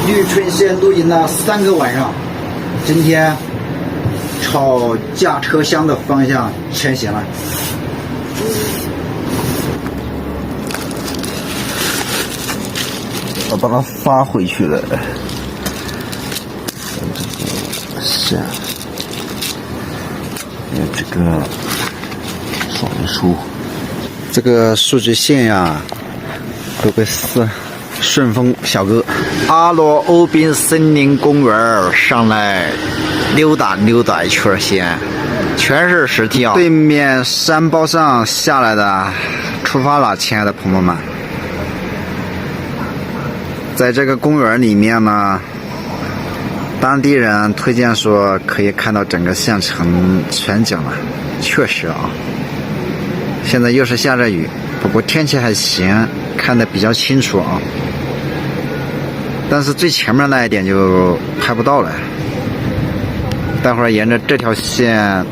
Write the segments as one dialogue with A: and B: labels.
A: 绿春县露营了3个晚上，今天朝驾车厢的方向前行了。我把它发回去了。是啊，有这个说明书，这个数据线呀，都被顺丰小哥。阿罗欧滨森林公园上来溜达一圈先，全是实体啊！对面山包上下来的，出发了，亲爱的朋友们。在这个公园里面呢，当地人推荐说可以看到整个县城全景了，确实啊。现在又是下着雨，不过天气还行，看得比较清楚啊。但是最前面那一点就拍不到了。待会儿沿着这条线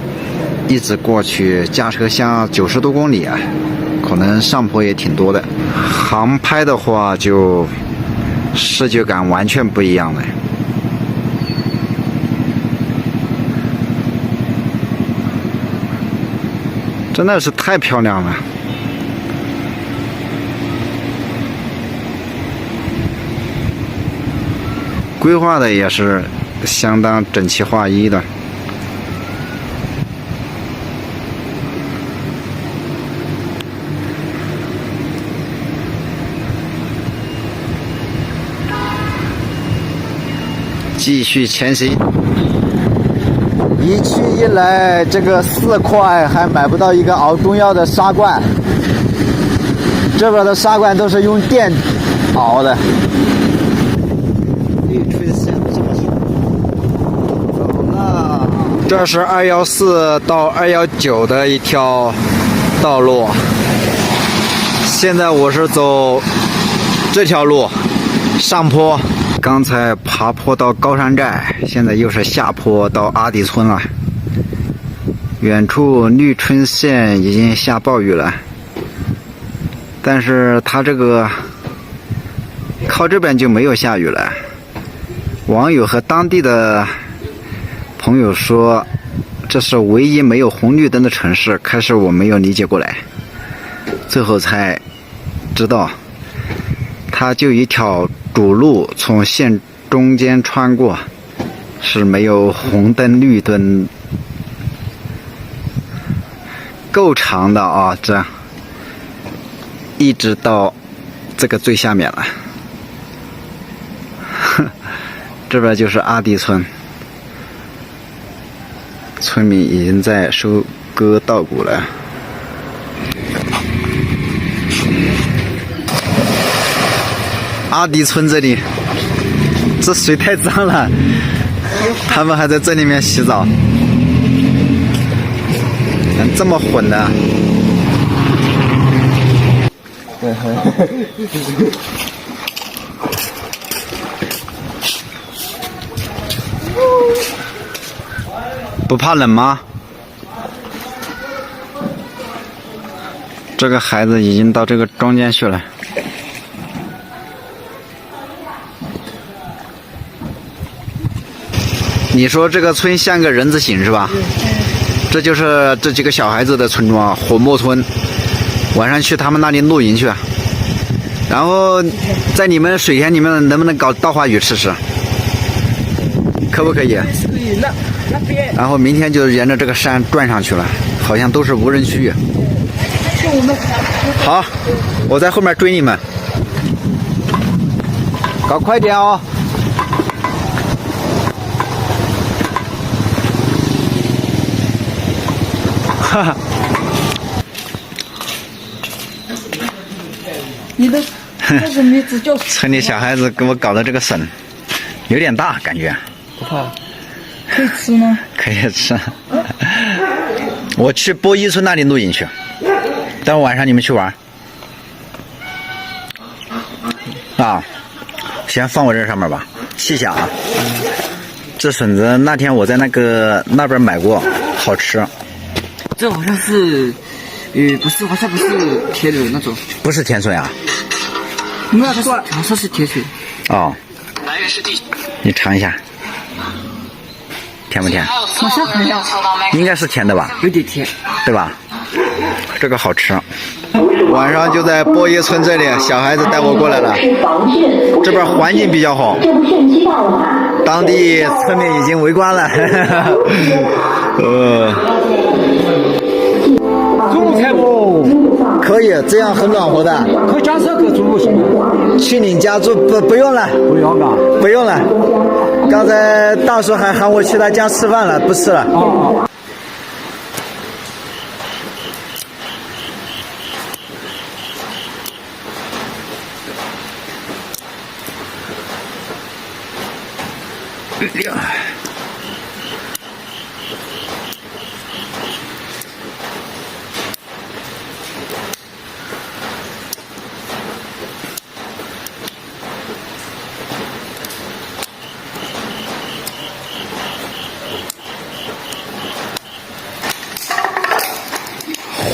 A: 一直过去，驾车厢90多公里啊，可能上坡也挺多的。航拍的话就视觉感完全不一样了。真的是太漂亮了。规划的也是相当整齐划一的。继续前行。一去一来，这个4块还买不到一个熬中药的砂罐，这边的砂罐都是用电熬的。这是214到219的一条道路，现在我是走这条路上坡。刚才爬坡到高山寨，现在又是下坡到阿迪村了。远处绿春县已经下暴雨了，但是它这个靠这边就没有下雨了。网友和当地的朋友说，这是唯一没有红绿灯的城市。开始我没有理解过来，最后才知道，它就一条主路从县中间穿过，是没有红灯绿灯，够长的啊！这样一直到这个最下面了。这边就是阿迪村，村民已经在收割稻谷了。阿迪村这里，这水太脏了，他们还在这里面洗澡，这么混的。不怕冷吗？这个孩子已经到这个中间去了。你说这个村像个人字形是吧？这就是这几个小孩子的村庄，火墨村。晚上去他们那里露营去，然后在你们水田里面能不能搞稻花鱼吃吃？可不可以？可以，那边。然后明天就沿着这个山转上去了，好像都是无人区域。好，我在后面追你们，搞快点哦。哈哈，
B: 你的叫什么名字？叫
A: 村里小孩子给我搞的这个笋，有点大感觉。
B: 不怕，可以吃吗？
A: 可以吃。我去波一村那里露营去，待会晚上你们去玩。啊，先放我这上面吧，谢谢啊。这笋子那天我在那边买过，好吃。
B: 这好像是，不是，好像不是铁柳那种。
A: 不是甜笋啊？
B: 没有，它说是铁笋。
A: 哦。你尝一下，甜不甜？
B: 好像很有，
A: 应该是甜的吧？
B: 有点甜。
A: 对吧？这个好吃。晚上就在波耶村这里，小孩子带我过来了。这边环境比较好，当地村民已经围观了。
B: 中午开不？
A: 可以，这样很暖和的。
B: 可以加这个中午行吗？
A: 去你家住不用了，
B: 不用啊。
A: 不用了。刚才大叔还喊我去他家吃饭了，不吃了。
B: 哦。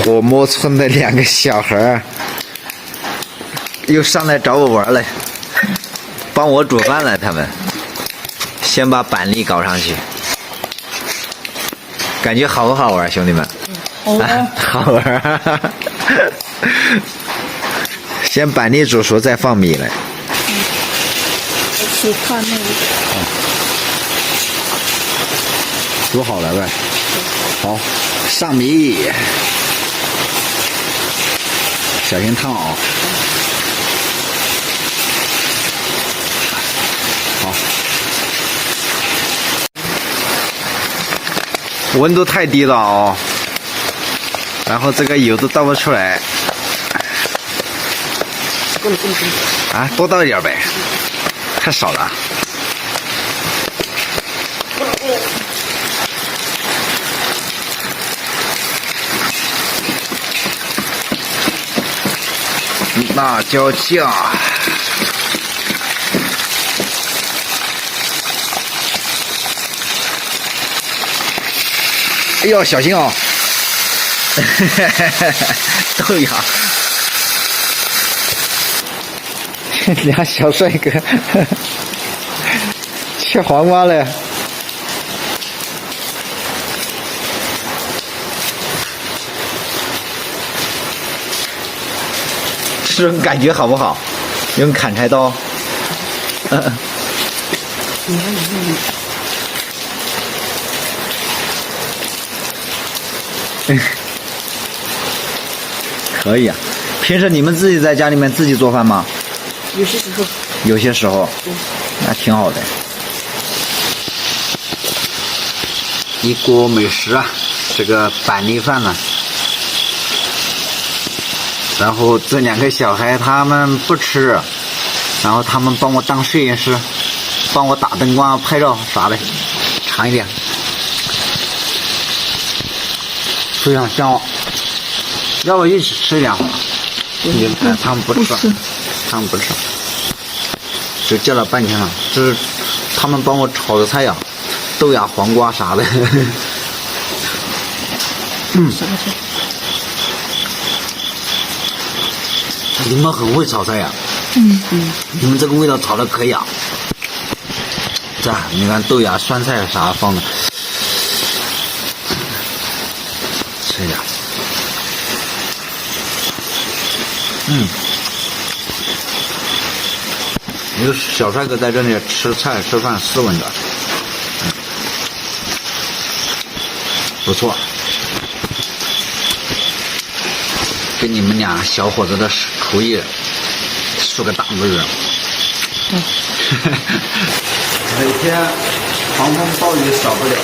A: 火摸村的2个小孩又上来找我玩了，帮我煮饭了。他们先把板栗搞上去，感觉好不好玩，兄弟们？
B: 好玩，
A: 好玩。先板栗煮熟，再放米来。
B: 去看那个。
A: 煮好了呗。好，上米。小心烫啊！好，温度太低了哦，然后这个油都倒不出来。啊，多倒一点呗，太少了。辣椒酱，哎呦，小心哦！豆芽，俩小帅哥切黄瓜了。这种感觉好不好？用砍柴刀，可以啊。平时你们自己在家里面自己做饭吗？
B: 有些时候。
A: 有些时候，那挺好的。一锅美食啊，这个板栗饭呢。然后这2个小孩他们不吃，然后他们帮我当摄影师，帮我打灯光、拍照啥的，尝一点，非常香。要不一起吃一点好了？他们不吃，他们不吃，就叫了半天了。这是他们帮我炒的菜呀，豆芽、黄瓜啥的。你们很会炒菜呀！你们这个味道炒的可以啊！这你看豆芽、酸菜啥放的，吃一点。有小帅哥在这里吃菜吃饭斯文的，不错。给你们俩小伙子的厨艺竖个大拇指。每天狂风暴雨少不了。